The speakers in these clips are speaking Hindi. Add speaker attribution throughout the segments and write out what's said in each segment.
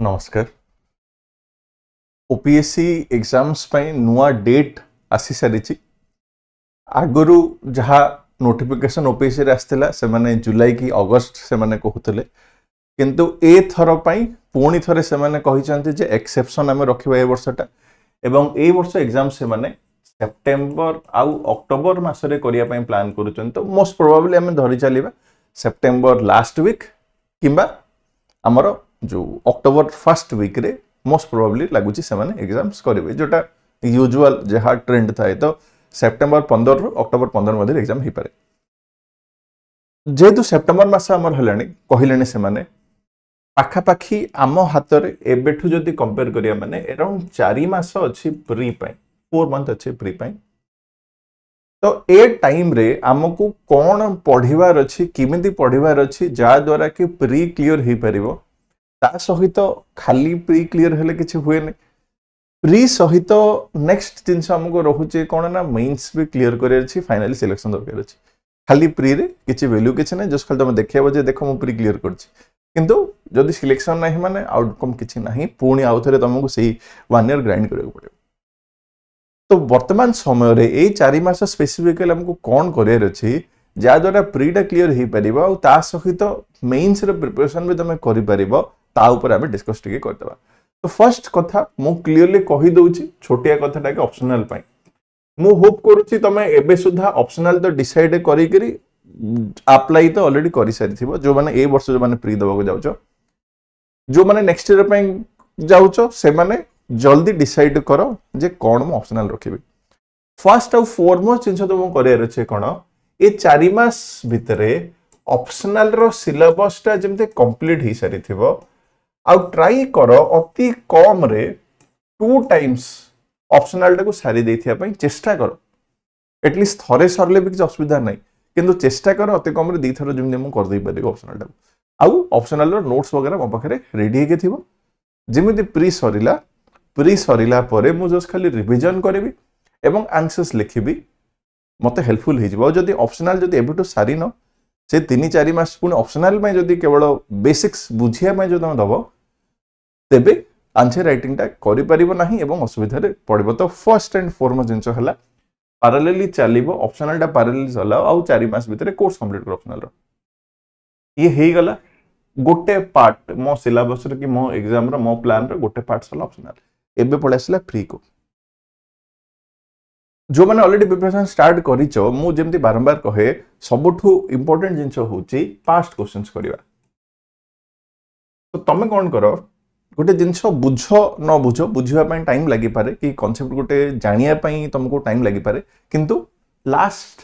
Speaker 1: नमस्कार। ओपीएससी एग्जाम्स पे नुआ डेट आसी सारी आगुरी जहाँ नोटिफिकेशन ओपीएससी रे आसला से माने जुलाई की अगस्त से माने कहते किंतु ए थर पुणी थरे से माने कहिसंती जे एक्सेप्शन आमे रखिबा ए वर्षटा एवं ए वर्ष एग्जाम से माने सेप्टेम्बर आउ अक्टोबर मासरे करिया पई प्लान करूछन। तो मोस्ट प्रोबेबली आमे धरि चलीबा सेप्टेम्बर लास्ट वीक किंबा हमर जो अक्टोबर फर्स्ट वीक रे मोस्ट प्रोबेबली लागुची से माने एग्जाम्स करिवे जोटा यूजुअल जहा ट्रेंड थाए। तो सेप्टेम्बर 15 रु अक्टोबर 15 मध्ये एग्जाम ही पारे जेतु सेप्टेम्बर मास हमर हलानी कहिलेनी से माने पाखा पाखी आम हाथ रे एबेठु जदी कंपेयर करिया माने अराउंड 4 मास अछि प्री पई 4 मंथ अछि प्री पई। तो ए टाइम रे हमकु कोन पढिवार अछि किमिति पढिवार अछि जा द्वारा कि प्री क्लियर हे परिबो ता सहित खाली प्री क्लियर हेले किछि हुए नै प्री सहित नेक्स्ट जिंस हमको रहुचे कोन ना मेंस भी क्लियर करे अछि फाइनली सिलेक्शन दरकार अछि। खाली प्री रे किछि वैल्यू किछि नै जस्ट खाली तुम देखियाबो जे देखो मु प्री क्लियर करछि किंतु जदि सिलेक्शन नाही माने आउटकम किछि नाही पुणी आउथरे तुमको सेही 1 ईयर ग्राइंड करबो पड़े। तो वर्तमान समय रे ए 4 मास स्पेसिफिकली हमको कोन करियर अछि जा द्वारा प्रीटा क्लियर हे परिबो आ ता सहित मेंस रे प्रिपरेशन भी तुम करि परिबो ता ऊपर आमे डिस्कस टिके करदबा। तो फर्स्ट कथा मु क्लियरली कहि दउची छोटिया कथाटा के ऑप्शनल पई मु होप करूची तमे एबे सुधा ऑप्शनल तो डिसाइड करि करी अप्लाई तो ऑलरेडी करि सारि थिबो जो माने ए वर्ष जो माने प्री दबाको जाउचो जो माने नेक्स्ट ईयर पई जाउचो से माने जल्दी डिसाइड करो जे कोन मु ऑप्शनल रखिबी। फर्स्ट और फॉरमोस्ट जिंस तो मु करियर अछि कोन ए 4 मास भितरे ऑप्शनल रो सिलेबस ता जेमते कंप्लीट ही सारि थिबो आउ ट्राई करो अति कम रे 2 टाइम्स ऑप्शनल टाको सारी देथिया पई चेष्टा करो एटलीस्ट थरे सरले भी किछ असुविधा नै किंतु चेष्टा करो अति कम रे 2 थर जेमते मु कर दे पारे ऑप्शनल टाको आउ ऑप्शनल रो नोट्स वगैरह मो पाखरे रेडी हेके थिबो जेमिति प्री सरिला परे मु जस्ट खाली रिवीजन करबी एवं आंसर्स लिखिबी मते हेल्पफुल हे जिवो। जदी ऑप्शनल जदी एबेटो सारी न से 3-4 मास पुणी ऑप्शनल में जदी केवल बेसिक्स बुझिया में जो तुम दबो तेबे आंसर राइटिंग टा करि परिबो नाही एवं असुविधा रे पड़िबो। तो फर्स्ट एंड फॉरमोस्ट जिंस हला पैरेलली चलिबो ऑप्शनल टा पैरेलली चलाओ आ 4 मास भीतर कोर्स कंप्लीट कर ऑप्शनल रो ये हे गला गोटे पार्ट मो सिलेबस रे कि मो एग्जाम रो मो प्लान रो गोटे पार्ट सला ऑप्शनल एबे पळेसला फ्री को जो मैंने ऑलरेडी प्रिपरेशन स्टार्ट करिचो मु जेमती बारंबार कहे सबठु इंपोर्टेंट जिंस होची पास्ट क्वेश्चंस करिवा। तो तमे कोन करो गोटे जिंस बुझ न बुझ बुझिया पई टाइम लागि पारे कि कांसेप्ट गोटे जानिया पई तुमको टाइम लागि पारे किंतु लास्ट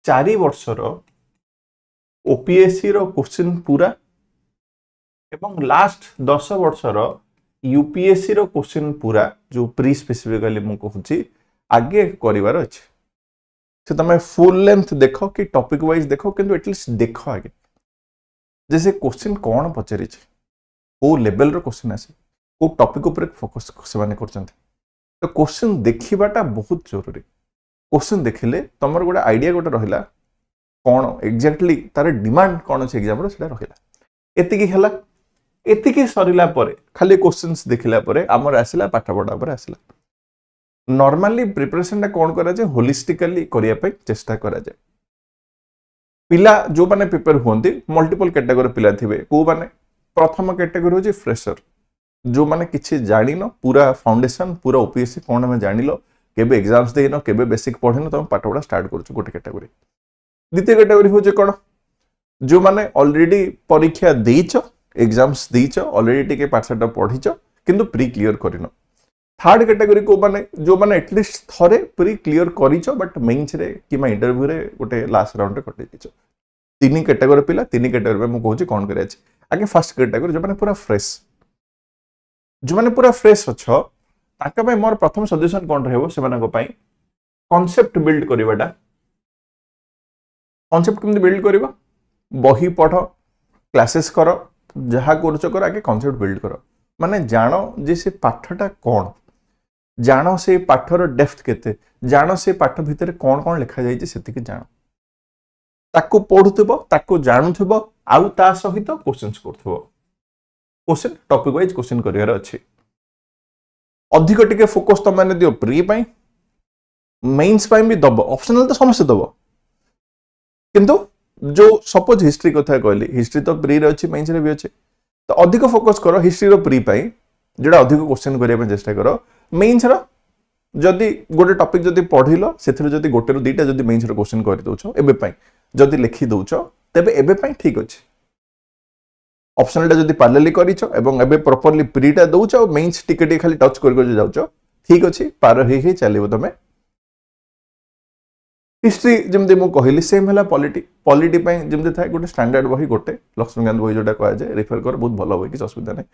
Speaker 1: 4 वर्ष रो ओपीएससी रो क्वेश्चन पूरा एवं लास्ट 10 वर्ष रो यूपीएससी रो क्वेश्चन पूरा जो प्री स्पेसिफिकली मु कहूची आगे करिवार अछि से तमे फुल लेंथ देखो कि टॉपिक वाइज देखो किंतु एटलीस्ट देखो आगे जैसे क्वेश्चन कोन पचरी छै ओ लेवल रो क्वेश्चन आसे ओ टॉपिक ऊपर फोकस से माने करचंते। तो क्वेश्चन देखिबाटा बहुत जरूरी क्वेश्चन देखिले तमर गोटा आईडिया गोटा रहिला कोन एग्जैक्टली तार डिमांड कोन छै एग्जाम रो सेटा रहिला एतिकी हला एतिकी सरिला परे खाली क्वेश्चंस देखिला परे हमर आसिला पाठ पढा पर आसिला नॉर्मली प्रिपरेशन कौन करा जाए होलिस्टिकली करिया पे चेष्टा करा जाए। पिला जो माने प्रिपेयर होंती मल्टीपल कैटेगरी पिला थिबे को माने प्रथम कैटेगरी होची फ्रेशर जो माने किछि जानिनो पूरा फाउंडेशन पूरा ओपीएससी कोन में जानिलो केबे एग्जाम्स देइनो केबे बेसिक पढिनो तुम पाठ पढा स्टार्ट करछु गोटे कैटेगरी। द्वितीय कैटेगरी होची कोन जो माने ऑलरेडी परीक्षा देइछो एग्जाम्स देइछो ऑलरेडी टिके पाठटा पढिछो किंतु प्री क्लियर करिनो। थर्ड कैटेगरी को माने जो माने एटलीस्ट थरे प्री क्लियर करिचो बट मेंस रे किमा इंटरव्यू रे गोटे लास्ट राउंड रे कटि दिचो। तीन कैटेगरी पिला तीन कैटेगरी में मु कहूची कोन करे अछि आगे फर्स्ट कैटेगरी जो माने पूरा फ्रेश अछो ताका पे मोर प्रथम सजेशन कोन रहबो से माने को पई कांसेप्ट बिल्ड करिवाटा कांसेप्ट किम बिल्ड करिवो बही पढो क्लासेस करो जहा करचो कर आगे कांसेप्ट बिल्ड करो माने जानो जे से पाठटा कोन जानो से पाठर डेप्थ केते जानो से पाठ भितर कोन कोन लिखा जाई जे सेति के जानो ताको पढुथबो ताको जानुथबो आउ ता सहित क्वेश्चंस करथबो question topic wise question career अछि अधिक टिके फोकस तुम मैंने दियो प्री पई मेंस पई भी दब ऑप्शनल तो समस्त दब किंतु जो सपोज हिस्ट्री कथा कहली हिस्ट्री तो प्री रे अछि मेंस रे भी अछि तो अधिक फोकस करो हिस्ट्री रो प्री पई जेडा अधिक क्वेश्चन करिया पे चेष्टा करो मेंस रो जदि गोटे टॉपिक जदि पढिलो सेथिरो जदि गोटे रो दीटा जदि मेंस रो क्वेश्चन करि दोछो एबे पई जदि लिखि दोछो तबे एबे पई ठीक अछि ऑप्शनल जदि पैरेलली करिछो एवं एबे प्रॉपर्ली प्रीटा दोछो मेंस टिके टिके खाली टच कर जाउछो ठीक अछि पार हे चलिबो तमे हिस्ट्री जमदे मु कहली सेम हला पॉलिटी पई जमदे थाय गोटे स्टैंडर्ड बही गोटे लक्ष्मीकांत बही जोटा कह जाय रेफर कर बहुत भलो बही कि असुविधा नै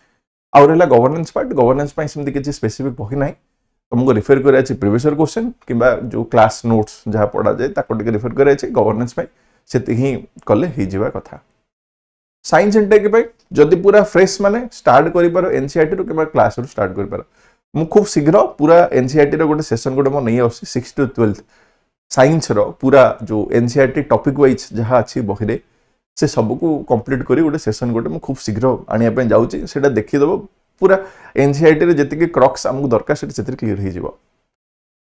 Speaker 1: और हला गवर्नेंस पई सेमदि किछि स्पेसिफिक बही नै तुमको रेफर करा अछि प्रीवियस ईयर क्वेश्चन किबा जो क्लास नोट्स जहा पढा जाय ताको टिके रेफर करा अछि गवर्नेंस पई सेति ही कले ही जीवा कथा साइंस एंड टेक पई जदि पूरा फ्रेश माने स्टार्ट करि पारो एनसीईआरटी रो किबा क्लास रो स्टार्ट करि पारो मु खूब शीघ्र पूरा एनसीईआरटी रो गोटे सेशन गोटे मो नै आसी 6 टू 12 साइंस रो पूरा जो एनसीईआरटी टॉपिक वाइज जहा अछि बही रे से सब को कंप्लीट करी गोटे सेशन गोटे मु खूब शीघ्र आनिया पे जाउची सेटा देखि देबो पूरा एनसीईआरटी रे जति के क्रक्स हमको दरकार सेटा सेतिर क्लियर हो जिवो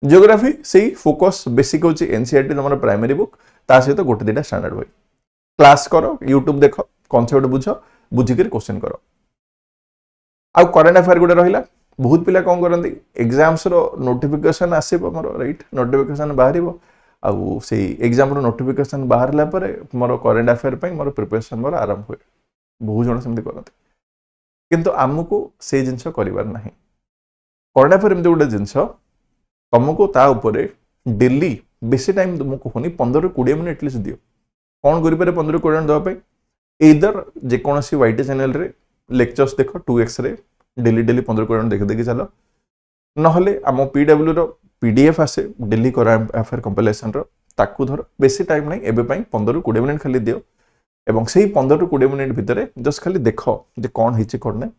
Speaker 1: जियोग्राफी सेही फोकस बेसिक होची एनसीईआरटी हमर प्राइमरी बुक ता सहित गोटे दिटा स्टैंडर्ड बही क्लास करो यूट्यूब देखो कॉन्सेप्ट बुझो बुझी कर क्वेश्चन करो आ करंट अफेयर गोटे रहिला बहुत पिला कोन करंती एग्जाम्स रो नोटिफिकेशन आसीबो हमर राइट नोटिफिकेशन बाहरिबो आ सेही एग्जाम रो नोटिफिकेशन बाहरला परे मोर करंट अफेयर पई मोर प्रिपरेशन मोर आरंभ होय बहुत जण सेमति करंती किंतु आमको से जिंस करिवार नाही करंट अफेयर एमति गोटे जिंस तुमको ता ऊपर डेली बेसी टाइम तुमको होनी 15 20 मिनिट एटलीस्ट दियो कोन करि पारे 15 20 मिनिट दवा पई इधर जे कोनसी वाईटी चैनल रे लेक्चर्स देखो 2x रे डेली 15 मिनिट देख देखि चलो नहले आम पीडब्ल्यू रो पीडीएफ आसे डेली करंट अफेयर कंपाइलेशन रो ताकू धर बेसी टाइम नै एबे पई 15 20 मिनिट खाली दियो एवं सेही 15 20 मिनिट भितरे जस्ट खाली देखो जे कोन हिची कोन नै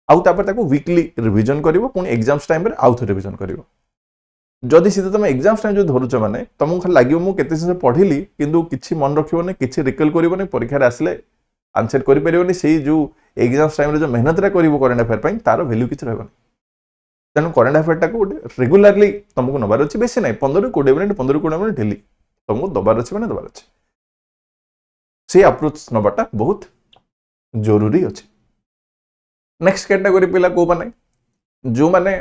Speaker 1: आउ तापर ताको वीकली रिवीजन करिवो पुनी एग्जाम्स टाइम रे आउ थ रिवीजन करिवो जदि सीधे तुम एग्जाम्स टाइम जो धरुच माने तुमको खाली लागियो मु केते से पढिली किंतु किछि मन रखिबो नै किछि रिकॉल करिवो नै परीक्षा रे आसले आंसर करि परिबोनी सेही जो एग्जाम्स टाइम रे जो मेहनत रे करिवो करंट अफेयर पई तारो वैल्यू किछि रहबोनी तेनु करंट अफेयर टाको रेगुलरली तुमको नबार अछि बेसी नै 15 20 मिनिट डेली तुमको दबार अछि माने दबार अछि से अप्रोच नबाटा बहुत जरूरी अछि नेक्स्ट कैटेगरी पिला को माने जो माने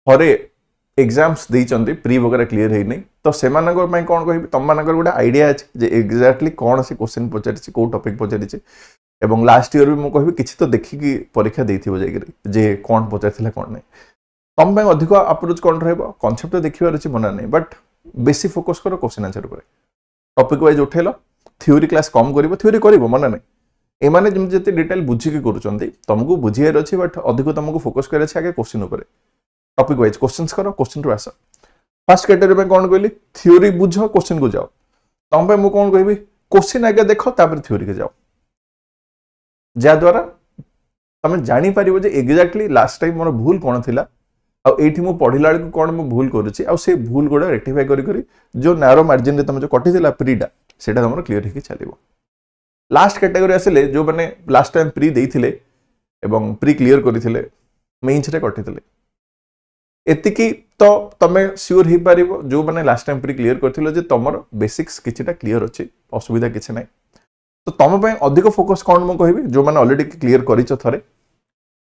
Speaker 1: हरे एग्जाम्स देइचंती प्री वगैरह क्लियर हेइ नै तो सेमानकर पई कोन कहि तम मानकर गोटे आईडिया अछि जे एग्जैक्टली कोन से क्वेश्चन पचारिछि को टॉपिक पचारिछि एवं लास्ट ईयर भी मु कहबी किछि तो देखि कि परीक्षा देइथिबो जायगिरि जे कोन पचारथिला कोन नै तम पई अधिक अप्रोच कोन रहबो कांसेप्ट देखिबार अछि मना नै बट बेसी फोकस करो क्वेश्चन आंसर पर टॉपिक वाइज उठेलो थ्योरी क्लास कम करिवो मना नै एमाने जते डिटेल बुझी के करूचंती तुमको बुझियार अछि बट अधिक तुमको फोकस करे अछि आगे क्वेश्चन ऊपर टॉपिक वाइज क्वेश्चंस करो क्वेश्चन रो आस फर्स्ट कैटेगरी में कोन कहली थ्योरी बुझो क्वेश्चन को जाओ तम पे मु कोन कहबी क्वेश्चन आगे देखो तापर थ्योरी के जाओ जा द्वारा तुम जानि परिबो जे एग्जैक्टली लास्ट टाइम मोर भूल कोन थिला आ एठी मु पढिला को कोन मु भूल करूची आ से भूल गोडा रेक्टिफाई करी जो नैरो मार्जिन रे तुम जो कटि थिला प्रीटा सेटा हमर क्लियर हेकि चलिबो लास्ट कैटेगरी आसिले जो माने लास्ट टाइम प्री देइथिले एवं प्री क्लियर करिथिले मेंस रे कटिथिले एतिकी तो तमे श्योर ही पारिबो जो माने लास्ट टाइम प्री क्लियर करथिलो जे तमरो बेसिक्स किछिटा क्लियर अछि असुविधा किछि नै तो तम पय अधिक फोकस कोन म कहबी जो माने ऑलरेडी क्लियर करिछ थरे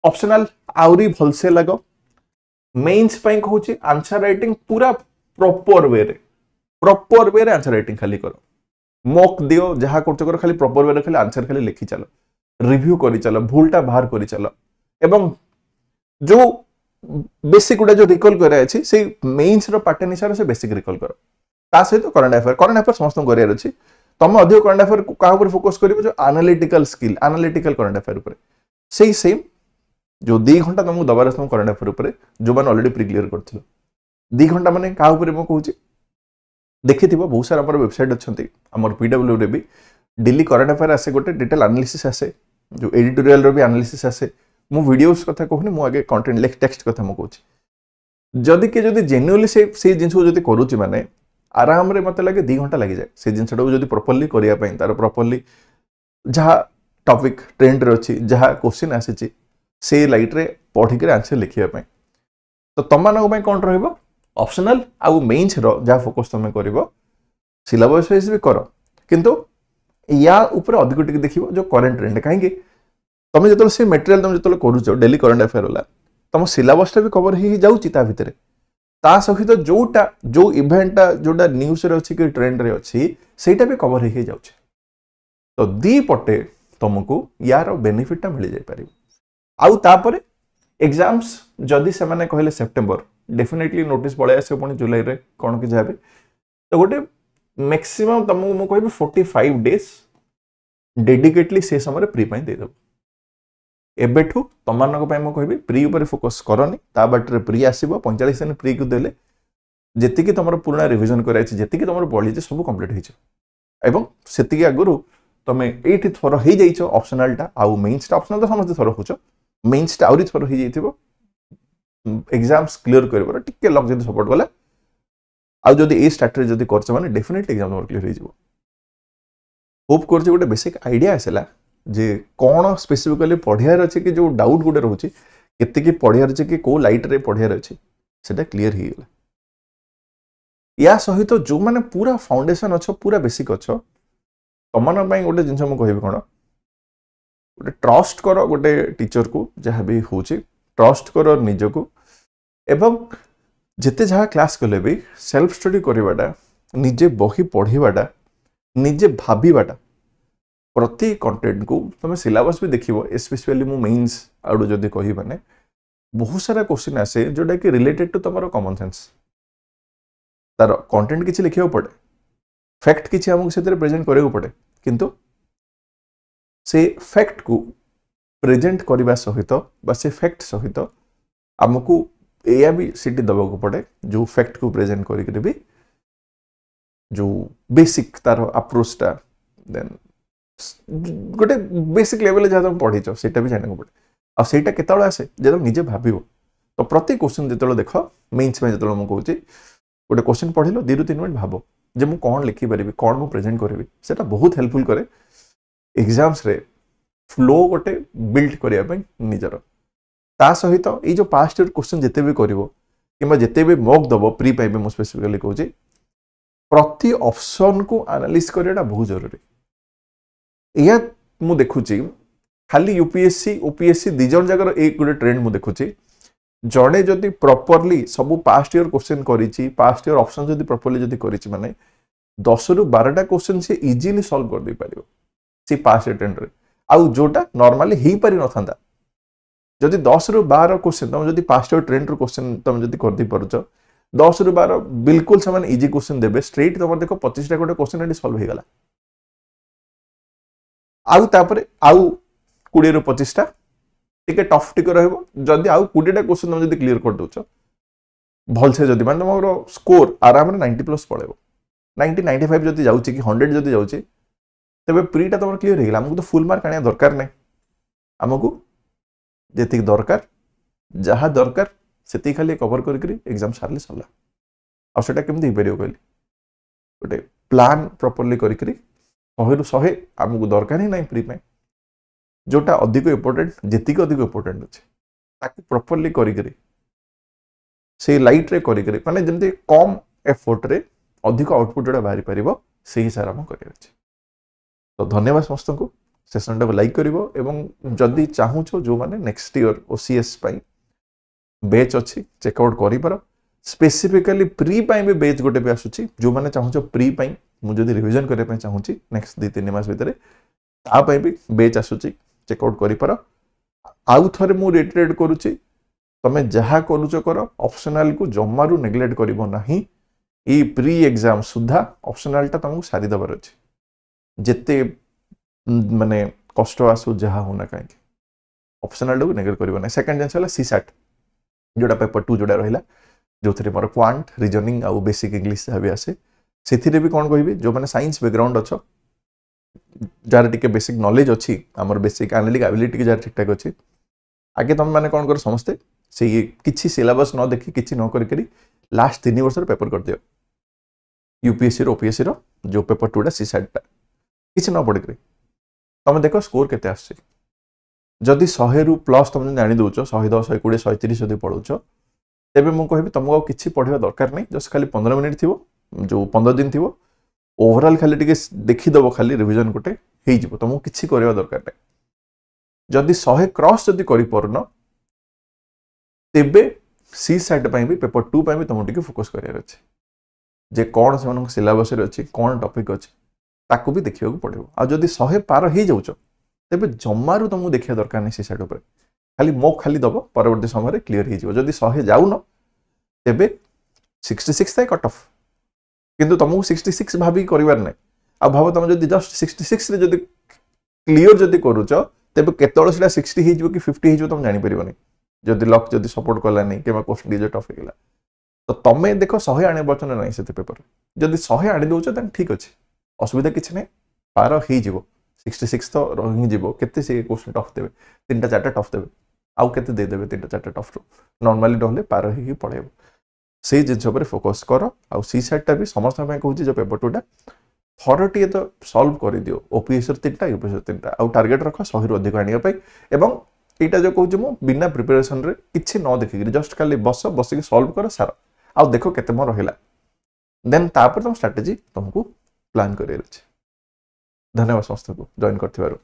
Speaker 1: ऑप्शनल आउरी भलसे लागो मेंस पय कहूची आंसर राइटिंग पूरा प्रॉपर वे रे आंसर राइटिंग खाली करो मॉक दियो जहा करते करो खाली प्रॉपर वे रे खाली आंसर खाली लिखि चलो रिव्यू करि चलो भूलटा बाहर करि चलो एवं जो बेसिक गुडा जो रिकॉल करे अछि से मेंस रो पैटर्न हिसाब से बेसिक रिकॉल करो ता सहित करंट अफेयर समस्त करियर अछि तम अधिक करंट अफेयर का ऊपर फोकस करिवो जो analytical skill analytical current affair ऊपर सेही सेम जो 2 घंटा तुमको दबार तुम करंट अफेयर ऊपर जो मान ऑलरेडी प्री क्लियर करथिलो 2 घंटा माने का ऊपर म कहूची देखिथिबो बहुत सारा हमर वेबसाइट अछंती हमर पीडब्ल्यू रे भी डेली करंट अफेयर आसे गोटे डिटेल एनालिसिस आसे जो एडिटोरियल रो भी एनालिसिस आसे मु वीडियोस कथा कहूनी मु आगे कंटेंट लेख टेक्स्ट कथा मु कहूची जदि जेन्युइनली से जिंस को जदि करूची माने आराम रे मते लागे 2 घंटा लागि जाय से जिंसटा को जदि प्रॉपर्ली करिया पई तार प्रॉपर्ली जहा टॉपिक ट्रेंड रे अछि जहा क्वेश्चन आसी से लाइट रे पढ़ी के आंसर लिखिया पय तो तुम मानक पय कोन रहइबो ऑप्शनल आउ मेंस रो जहा फोकस तुम करिवो सिलेबस वाइज भी करो किंतु या ऊपर अधिक टिक देखिवो जो करंट ट्रेंड काहे कि तुम जतल से मटेरियल तुम जतल करूचो डेली करंट अफेयर होला तुम सिलेबस भी कवर ही जाउची ता भितरे ता सहित जोटा जो इवेंटा जोटा न्यूज रे अछि कि ट्रेंड रे अछि सेटा भी कवर ही जाउची तो दी पटे तुमको यार बेनिफिट मिल जाय पारि आउ तापरे एग्जाम्स जदि से माने कहले सितंबर डेफिनेटली नोटिस पळे आसे पुनी जुलाई रे कोन कि जाबे तो गोटे मैक्सिमम तुमको मु कहबे 45 डेज डेडिकेटली से समय प्री पई दे दब एबेठू तमानक पई मु कहबे प्री ऊपर फोकस करनी ता बाटरे प्री आसीबो 45 दिन प्री को देले जेति कि तमरो पूर्ण रिवीजन कराइ छै जेति कि तमरो पढि छै सब कंप्लीट होई छै एवं सेति कि आगुरु तमे एठी थरो हे जाई छ ऑप्शनल टा आउ मेंस टा ऑप्शनल तो समस्त थरो होचो मेंस टा आउरी थरो हे जाइथिबो एग्जाम्स क्लियर करबो टिके लक जदी सपोर्ट गला आउ जदी ए स्ट्रैटेजी जदी करछ माने डेफिनेटली एग्जाम नंबर क्लियर हो जिवो होप करछ गोटे बेसिक आईडिया आसेला जे कोन स्पेसिफिकली पढियार अछि कि जो डाउट गोटे रहउछि केते कि पढियार अछि कि को लाइट रे पढियार अछि सेटा क्लियर ही गेला या सहित जो माने पूरा फाउंडेशन अच्छो पूरा बेसिक अच्छो तमन पई गोटे जिंस हम कहबी कोन गोटे ट्रस्ट करो गोटे टीचर को जहाँ भी होछि ट्रस्ट करो निज को एवं जिते जहाँ क्लास कले भी सेल्फ स्टडी करवाटा निजे बही पढ़ीवाटा निजे भाबीवाटा प्रति कंटेंट को तुम सिलेबस भी देखिबो स्पेशली मु मेंस आउड जदी कहि माने बहुत सारा क्वेश्चन आसे जोटा कि रिलेटेड टू तमरो कॉमन सेंस तार कंटेंट किछि लिखियो पड़े फैक्ट किछि हमको सेतरे प्रेजेंट करेको पड़े किंतु से फैक्ट को प्रेजेंट करबा सहित बा से फैक्ट सहित हमको एया भी सिटी दबा को पड़े जो फैक्ट को प्रेजेंट करी भी जो बेसिक तार अप्रोच टा देन गोटे बेसिक लेवल जहाँ तुम पढ़ी सेटा भी जाने को पड़े आ सेटा केतବେଳେ आसे जे तुम निजे भाबिबो तो प्रति क्वेश्चन जेतବେଳେ देख मेंस में जेतବେଳେ मु कहूची गोटे क्वेश्चन पढ़िलो 2 ରୁ 3 मिनिट भाबो जे मु कोन लिखि परिबी कोन मु प्रेजेंट करबी सेटा बहुत हेल्पफुल करे एग्जाम्स रे फ्लो गोटे बिल्ड करिया पई निजर ता सहित ए जो पास्ट ईयर क्वेश्चन जेते भी करिवो किबा जेते भी मॉक दबो प्री पाइबे मु स्पेसिफिकली कहूची प्रति ऑप्शन को एनालिसिस करियाटा बहुत जरूरी या मु देखुची खाली यूपीएससी ओपीएससी दी जन जगर एक गोटे ट्रेंड मु देखुची जड़े जदि प्रॉपर्ली सब पास्ट ईयर क्वेश्चन करिची पास्ट ईयर ऑप्शन जदि प्रॉपर्ली जदि करिची माने 10 ରୁ 12टा क्वेश्चन से इजीली सॉल्व कर दे पारिबो सी पास्ट ईयर ट्रेंड रे आउ जोटा नॉर्मली ही पारि नथांदा जदि 10 ରୁ 12 क्वेश्चन तुम जदि पास्ट ईयर ट्रेंड रो क्वेश्चन तुम जदि कर दी परछ 10 ରୁ 12 बिल्कुल समान इजी क्वेश्चन देबे स्ट्रेट तुम देखो 25टा गोटे क्वेश्चन एडी सॉल्व हे गला आउ तापरे आउ 20 ରୁ 25टा टिके टफ टिके रहबो जदि आउ 20टा क्वेश्चन तुम जदि क्लियर कर दोछ भल से जदि मान तुमरो स्कोर आराम रे 90 प्लस पळेबो 90 95 जदि जाउची कि 100 जदि जाउची तबे प्रीटा तुम क्लियर हे गेला हमको तो फुल मार्क आनिया दरकार नै हमको जेति दरकार जहा दरकार सेति खाली कवर करी एग्जाम सारले सरला आ सेटा केमति हे परियो कहली गोटे प्लान प्रॉपर्ली करी 100 ରୁ 100 हमको दरकार ही नहीं प्री में जोटा अधिक इंपोर्टेंट जेति अधिक इंपोर्टेंट अछि ताकि प्रॉपर्ली करी से लाइट रे करी माने जेमति कम एफर्ट रे अधिक आउटपुट जोटा बाहरी परिबो सेही सारा हम करियो अछि तो धन्यवाद समस्त को सेशन टा लाइक करिवो एवं जदी चाहू छो जो माने नेक्स्ट ईयर ओसीएस पई बैच अछि चेकआउट करि पर स्पेसिफिकली प्री पई भी बैच गोटे भी आसुची जो माने चाहू छो प्री पई मु जदी रिवीजन करे पई चाहू छी नेक्स्ट 2-3 मास भितरे ता पई भी बैच आसुची चेकआउट करि पर आउ थरे मु रिटरेट करूची तमे जहा करूचो करो ऑप्शनल को जम्मारू नेग्लेक्ट करिवो नाही ई प्री एग्जाम सुधा ऑप्शनल टा तुमको सारी दबर अछि जेते माने कष्ट आसु जहा होना काहे ऑप्शनल को नेग्लेक्ट करिवो नाही सेकंड चांस वाला सीसैट जोटा पेपर 2 जोटा रहिला जो थरे मोर क्वांट रीजनिंग आ बेसिक इंग्लिश भी आसे सेथिरे भी कोन कहबी जो माने साइंस बैकग्राउंड अच्छो जार टिके बेसिक नॉलेज अच्छी आमर बेसिक एनालिटिक एबिलिटी के जार ठीक ठाक अच्छी आगे तुम माने कोन कर समस्ते से किछि सिलेबस न देखि किछि न करि करी लास्ट 3 वर्ष पेपर कर दियो यूपीएससी रो ओपीएससी रो जो पेपर 2 टा सीसैट टा किछि न पढ़ि करी तुम देख स्कोर केते आसी जदि 100 रु प्लस तुम जानी दौच 110 120 130 जब पढ़ाऊच तेज मुझे कहबी तुमको किसी पढ़ा दरकार नहीं जस्ट खाली 15 मिनिट थी जो 15 दिन थी ओवरऑल खाली टिके देखीदेव खाली रिविजन गोटे हो तुमको किसी करवा दरकार नहीं जदि 100 क्रॉस जदि कर तेबे सी सेट भी पेपर 2 भी तुमको टिके फोकस करार अच्छे जे कौन से सिलेबस अच्छी कौन टॉपिक अच्छी ताकू भी देखा पड़ो आ जदि 100 पार हो जाऊच तेबे जमारू तुमको देखा दरकार नहीं सी सेट उपर खाली मो खाली दब परवर्ती समय क्लीयर हो जदि 100 जाऊन तेबे 66 था कट ऑफ किंतु तुमको 66 भाभी करिवार नै आ भाव तुम जदि जस्ट 66 रे जदि क्लियर जदि करूच तेबे केतळ सेटा 60 हे कि 50 हे तुम जानि परिबनी जदि लक जदि सपोर्ट कला नहीं कि क्वेश्चन डीजे टफ हो गला तो तमे देखो 100 आने बचन नहीं से पेपर जदि 100 आने दउछ त ठीक अछि असुविधा किछ नै पार हे जिवो 66 तो रही जिवो केते से क्वेश्चन टफ देबे तीनटा चारटा टफ देबे आउ केते दे देबे तीनटा चारटा टफ नॉर्मली रहले पार हे पड़ेबो से जिनस पर फोकस कर आउ सी सेटटा भी समस्त में कहूँ जो पेपर 2टा थरटी तो सॉल्व कर दियो ओपीएस 3टा यूपीएस 3टा आउ टार्गेट रख 100 रु अधिक आनिया पई एवं एटा जो कहूँ मु बिना प्रिपरेशन रे किछि न देखि जस्ट खाली बसिक सॉल्व कर सारा आउ देखो केते म रहिला देन तापर तुम स्ट्रेटजी तुमको प्लान करियर अछि धन्यवाद समस्त को जॉइन करथिबारु।